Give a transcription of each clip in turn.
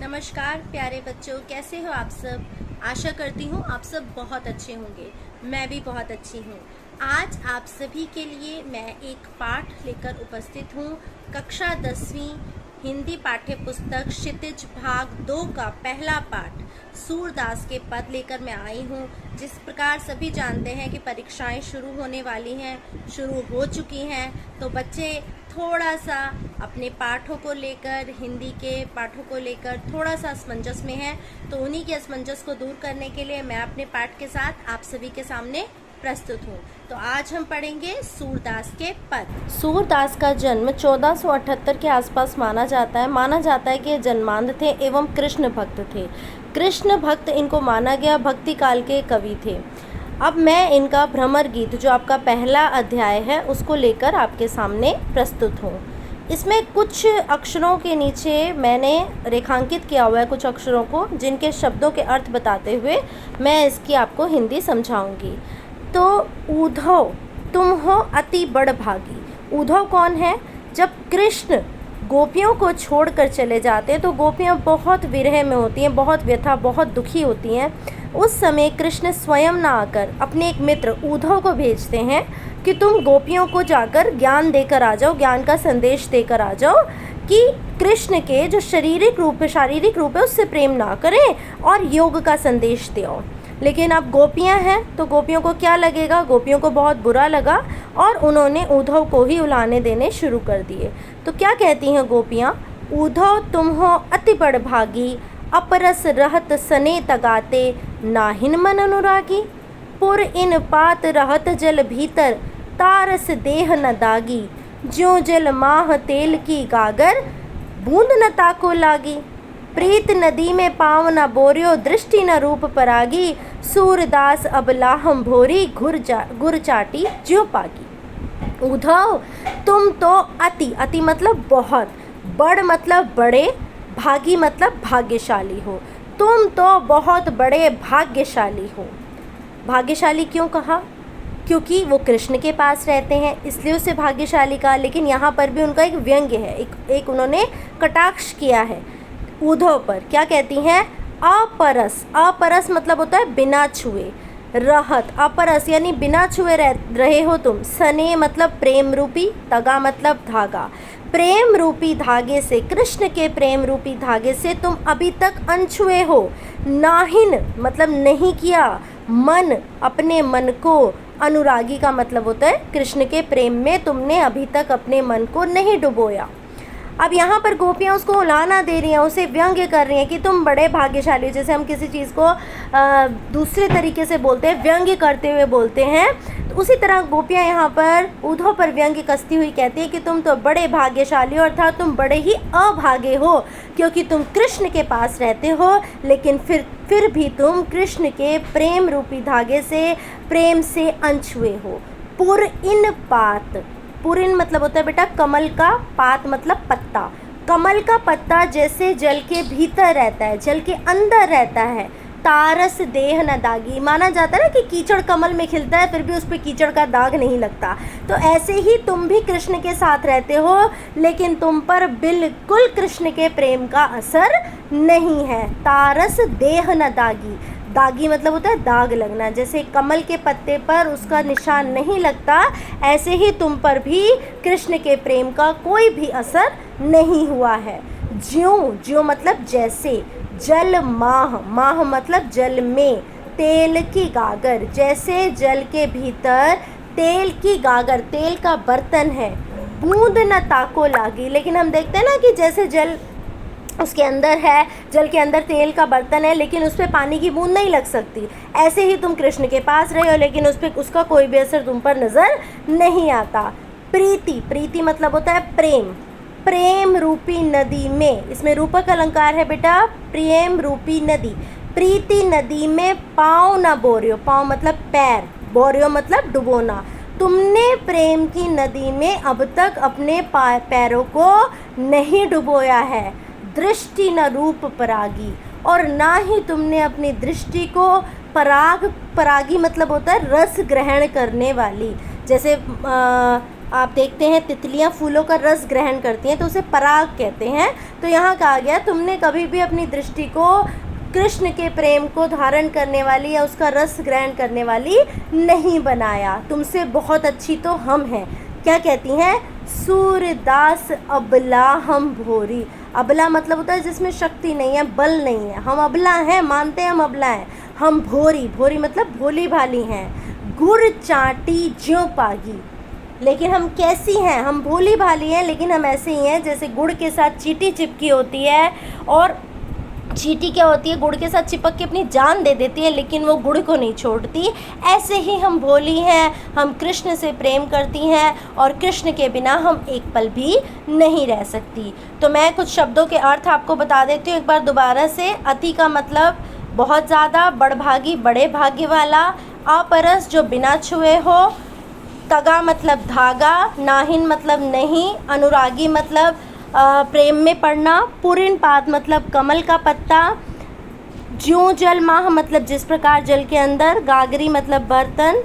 नमस्कार प्यारे बच्चों, कैसे हो आप सब। आशा करती हूँ आप सब बहुत अच्छे होंगे। मैं भी बहुत अच्छी हूँ। आज आप सभी के लिए मैं एक पाठ लेकर उपस्थित हूँ। कक्षा 10वीं हिंदी पाठ्य पुस्तक क्षितिज भाग 2 का पहला पाठ सूरदास के पद लेकर मैं आई हूँ। जिस प्रकार सभी जानते हैं कि परीक्षाएं शुरू होने वाली हैं, शुरू हो चुकी हैं, तो बच्चे थोड़ा सा अपने पाठों को लेकर, हिंदी के पाठों को लेकर थोड़ा सा असमंजस में है। तो उन्हीं के असमंजस को दूर करने के लिए मैं अपने पाठ के साथ आप सभी के सामने प्रस्तुत हूँ। तो आज हम पढ़ेंगे सूरदास के पद। सूरदास का जन्म 1478 के आसपास माना जाता है। माना जाता है कि ये जन्मांध थे एवं कृष्ण भक्त थे। कृष्ण भक्त इनको माना गया, भक्ति काल के कवि थे। अब मैं इनका भ्रमर गीत जो आपका पहला अध्याय है उसको लेकर आपके सामने प्रस्तुत हूँ। इसमें कुछ अक्षरों के नीचे मैंने रेखांकित किया हुआ है कुछ अक्षरों को, जिनके शब्दों के अर्थ बताते हुए मैं इसकी आपको हिंदी समझाऊंगी। तो उद्धव तुम हो अति बड़ भागी। उद्धव कौन है? जब कृष्ण गोपियों को छोड़कर चले जाते हैं तो गोपियाँ बहुत विरह में होती हैं, बहुत व्यथा, बहुत दुखी होती हैं। उस समय कृष्ण स्वयं ना आकर अपने एक मित्र उद्धव को भेजते हैं कि तुम गोपियों को जाकर ज्ञान देकर आ जाओ, ज्ञान का संदेश देकर आ जाओ कि कृष्ण के जो शारीरिक रूप है उससे प्रेम ना करें और योग का संदेश दे आओ। लेकिन अब गोपियां हैं तो गोपियों को क्या लगेगा? गोपियों को बहुत बुरा लगा और उन्होंने उद्धव को ही उलाहने देने शुरू कर दिए। तो क्या कहती हैं गोपियां? उद्धव तुम हो अति बड़ भागी, अपरस रहत सने तगाते, नाहिन मन अनुरागी। पुर इन पात रहत जल भीतर, तारस देह न दागी। ज्यों जल माह तेल की गागर, बूंद न ताको लागी। प्रीत नदी में पाँव न बोरियो, दृष्टि न रूप परागी। सूरदास अब लाहम भोरी, गुर चाटी ज्यों पागी। उद्धव तुम तो अति मतलब बहुत, बड़ मतलब बड़े, भागी मतलब भाग्यशाली हो। तुम तो बहुत बड़े भाग्यशाली हो। भाग्यशाली क्यों कहा? क्योंकि वो कृष्ण के पास रहते हैं इसलिए उसे भाग्यशाली कहा। लेकिन यहाँ पर भी उनका एक व्यंग्य है, एक उन्होंने कटाक्ष किया है उद्धव पर। क्या कहती हैं? अपरस, अपरस मतलब होता है बिना छुए। रहत, अपरस यानी बिना छुए रहे हो तुम। सने मतलब प्रेम रूपी, तगा मतलब धागा। प्रेम रूपी धागे से, कृष्ण के प्रेम रूपी धागे से तुम अभी तक अनछुए हो। नाहिन मतलब नहीं किया, मन अपने मन को, अनुरागी का मतलब होता है कृष्ण के प्रेम में तुमने अभी तक अपने मन को नहीं डुबोया। अब यहाँ पर गोपियाँ उसको उलाहना दे रही हैं, उसे व्यंग्य कर रही हैं कि तुम बड़े भाग्यशाली हो। जैसे हम किसी चीज़ को दूसरे तरीके से बोलते हैं, व्यंग्य करते हुए बोलते हैं, तो उसी तरह गोपियाँ यहाँ पर उद्धव पर व्यंग्य कसती हुई कहती है कि तुम तो बड़े भाग्यशाली हो, अर्थात तुम बड़े ही अभागे हो, क्योंकि तुम कृष्ण के पास रहते हो लेकिन फिर भी तुम कृष्ण के प्रेम रूपी धागे से, प्रेम से अनछुए हो। पुर इन पात, पुरिन मतलब होता है बेटा कमल का, पात मतलब पत्ता। कमल का पत्ता जैसे जल के भीतर रहता है, जल के अंदर रहता है। तारस देह न दागी, माना जाता है ना कि कीचड़ कमल में खिलता है फिर भी उस पर कीचड़ का दाग नहीं लगता। तो ऐसे ही तुम भी कृष्ण के साथ रहते हो लेकिन तुम पर बिल्कुल कृष्ण के प्रेम का असर नहीं है। तारस देह न दागी, दागी मतलब होता है दाग लगना। जैसे कमल के पत्ते पर उसका निशान नहीं लगता, ऐसे ही तुम पर भी कृष्ण के प्रेम का कोई भी असर नहीं हुआ है। ज्यों, ज्यों मतलब जैसे, जल माह, माह मतलब जल में, तेल की गागर जैसे जल के भीतर तेल की गागर, तेल का बर्तन है। बूंद न ताको लागी, लेकिन हम देखते हैं ना कि जैसे जल उसके अंदर है, जल के अंदर तेल का बर्तन है लेकिन उस पर पानी की बूंद नहीं लग सकती, ऐसे ही तुम कृष्ण के पास रहे हो लेकिन उस पर उसका कोई भी असर तुम पर नज़र नहीं आता। प्रीति, प्रीति मतलब होता है प्रेम, प्रेम रूपी नदी में, इसमें रूपक अलंकार है बेटा, प्रेम रूपी नदी। प्रीति नदी में पाँव न बोरियो, पाँव मतलब पैर, बोरियो मतलब डुबोना। तुमने प्रेम की नदी में अब तक अपने पैरों को नहीं डुबोया है। दृष्टि न रूप परागी, और ना ही तुमने अपनी दृष्टि को परागी मतलब होता है रस ग्रहण करने वाली। जैसे आप देखते हैं तितलियां फूलों का रस ग्रहण करती हैं तो उसे पराग कहते हैं। तो यहाँ कहा गया तुमने कभी भी अपनी दृष्टि को कृष्ण के प्रेम को धारण करने वाली या उसका रस ग्रहण करने वाली नहीं बनाया, तुमसे बहुत अच्छी तो हम हैं। क्या कहती हैं? सूरदास अबला हम भोरी। अबला मतलब होता है जिसमें शक्ति नहीं है, बल नहीं है। हम अबला हैं, मानते हैं हम अबला हैं। हम भोरी, भोरी मतलब भोली भाली हैं। गुड़ चाटी ज्यों पागी, लेकिन हम कैसी हैं? हम भोली भाली हैं लेकिन हम ऐसे ही हैं जैसे गुड़ के साथ चींटी चिपकी होती है, और चींटी क्या होती है? गुड़ के साथ चिपक के अपनी जान दे देती है लेकिन वो गुड़ को नहीं छोड़ती। ऐसे ही हम भोली हैं, हम कृष्ण से प्रेम करती हैं और कृष्ण के बिना हम एक पल भी नहीं रह सकती। तो मैं कुछ शब्दों के अर्थ आपको बता देती हूँ एक बार दोबारा से। अति का मतलब बहुत ज़्यादा, बड़भागी बड़े भाग्य वाला, अपरस जो बिना छुए हो, तगा मतलब धागा, नाहिन मतलब नहीं, अनुरागी मतलब प्रेम में पड़ना, पुरिन पाद मतलब कमल का पत्ता, ज्यों जल माह मतलब जिस प्रकार जल के अंदर, गागरी मतलब बर्तन,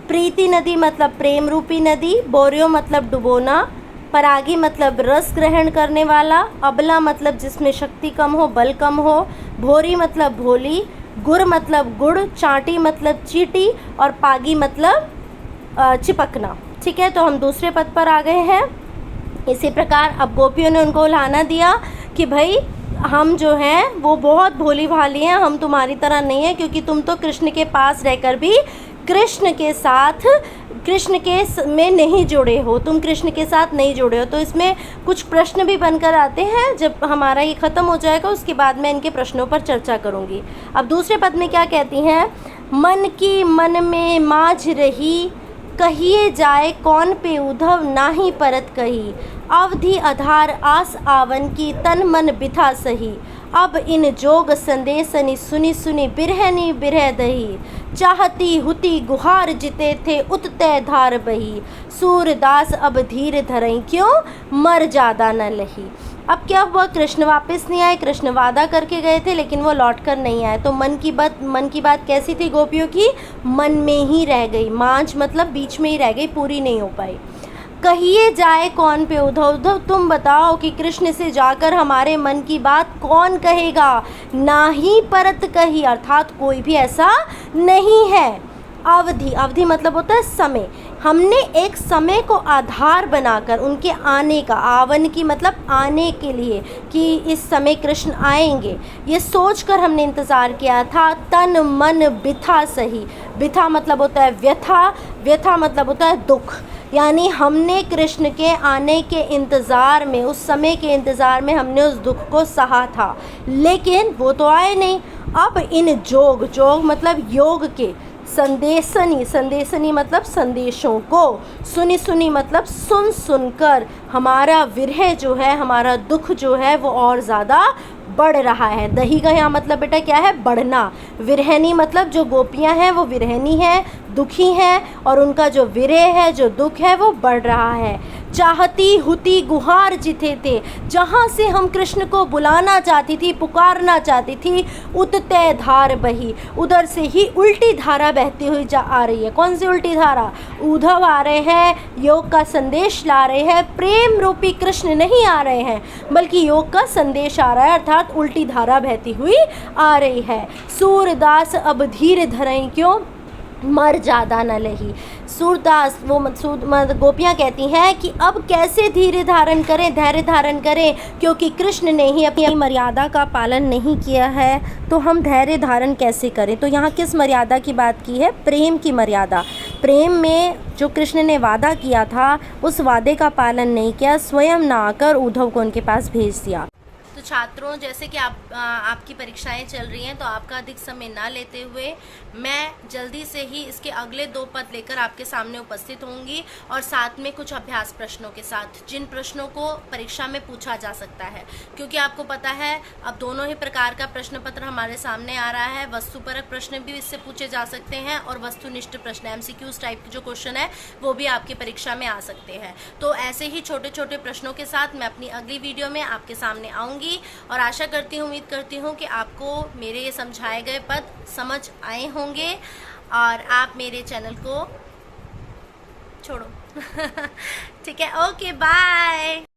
प्रीति नदी मतलब प्रेम रूपी नदी, बोरियो मतलब डुबोना, परागी मतलब रस ग्रहण करने वाला, अबला मतलब जिसमें शक्ति कम हो, बल कम हो, भोरी मतलब भोली, गुड़ मतलब गुड़, चाटी मतलब चीटी और पागी मतलब चिपकना। ठीक है, तो हम दूसरे पद पर आ गए हैं। इसी प्रकार अब गोपियों ने उनको उल्हाना दिया कि भाई हम जो हैं वो बहुत भोली भाली हैं, हम तुम्हारी तरह नहीं है, क्योंकि तुम तो कृष्ण के पास रहकर भी कृष्ण के साथ कृष्ण के में नहीं जुड़े हो, तुम कृष्ण के साथ नहीं जुड़े हो। तो इसमें कुछ प्रश्न भी बनकर आते हैं। जब हमारा ये ख़त्म हो जाएगा उसके बाद मैं इनके प्रश्नों पर चर्चा करूँगी। अब दूसरे पद में क्या कहती हैं? मन की मन में माझ रही, कहिए जाए कौन पे उद्धव नाही परत कही, अवधि आधार आस आवन की तन मन बिथा सही, अब इन जोग संदेशनि सुनी सुनी बिरहनी बिरह दही, चाहती हुती गुहार जिते थे उतते धार बही, सूरदास अब धीर धरई क्यों मर ज्यादा न लही। अब क्या हुआ? कृष्ण वापस नहीं आए। कृष्ण वादा करके गए थे लेकिन वो लौट कर नहीं आए। तो मन की बात कैसी थी गोपियों की? मन में ही रह गई। मांझ मतलब बीच में ही रह गई, पूरी नहीं हो पाई। कहिए जाए कौन पे उद्धव, उद्धव तुम बताओ कि कृष्ण से जाकर हमारे मन की बात कौन कहेगा? ना ही परत कही, अर्थात कोई भी ऐसा नहीं है। अवधि, अवधि मतलब होता है समय। हमने एक समय को आधार बनाकर उनके आने का, आवन की मतलब आने के लिए कि इस समय कृष्ण आएंगे, ये सोचकर हमने इंतज़ार किया था। तन मन बिथा सही, बिथा मतलब होता है व्यथा, व्यथा मतलब होता है दुख। यानी हमने कृष्ण के आने के इंतज़ार में, उस समय के इंतज़ार में हमने उस दुख को सहा था, लेकिन वो तो आए नहीं। अब इन जोग, जोग मतलब योग के, संदेशनी, संदेशनी मतलब संदेशों को, सुनी सुनी मतलब सुन सुनकर हमारा विरह जो है, हमारा दुख जो है वो और ज़्यादा बढ़ रहा है। दही का यहाँ मतलब बेटा क्या है? बढ़ना। विरहनी मतलब जो गोपियाँ हैं वो विरहनी हैं, दुखी हैं, और उनका जो विरह है, जो दुख है वो बढ़ रहा है। चाहती हुती गुहार जिथे थे, जहाँ से हम कृष्ण को बुलाना चाहती थी, पुकारना चाहती थी, उतते धार बही, उधर से ही उल्टी धारा बहती हुई जा आ रही है। कौन सी उल्टी धारा? उद्धव आ रहे हैं, योग का संदेश ला रहे हैं, प्रेम रूपी कृष्ण नहीं आ रहे हैं बल्कि योग का संदेश आ रहा है, अर्थात उल्टी धारा बहती हुई आ रही है। सूरदास अब धीर धरई क्यों मर ज़्यादा न लही। सूरदास वो गोपियाँ कहती हैं कि अब कैसे धीरे धारण करें, धैर्य धारण करें, क्योंकि कृष्ण ने ही अपनी मर्यादा का पालन नहीं किया है, तो हम धैर्य धारण कैसे करें। तो यहाँ किस मर्यादा की बात की है? प्रेम की मर्यादा। प्रेम में जो कृष्ण ने वादा किया था उस वादे का पालन नहीं किया, स्वयं ना आकर उद्धव को उनके पास भेज दिया। तो छात्रों, जैसे कि आपकी परीक्षाएं चल रही हैं, तो आपका अधिक समय ना लेते हुए मैं जल्दी से ही इसके अगले 2 पद लेकर आपके सामने उपस्थित होंगी, और साथ में कुछ अभ्यास प्रश्नों के साथ, जिन प्रश्नों को परीक्षा में पूछा जा सकता है। क्योंकि आपको पता है अब दोनों ही प्रकार का प्रश्न पत्र हमारे सामने आ रहा है। वस्तुपरक प्रश्न भी इससे पूछे जा सकते हैं और वस्तुनिष्ठ प्रश्न, MCQs टाइप के जो क्वेश्चन है वो भी आपकी परीक्षा में आ सकते हैं। तो ऐसे ही छोटे छोटे प्रश्नों के साथ मैं अपनी अगली वीडियो में आपके सामने आऊँगी, और आशा करती हूँ, उम्मीद करती हूँ कि आपको मेरे ये समझाए गए पद समझ आए होंगे और आप मेरे चैनल को छोड़ो ठीक है, ओके बाय।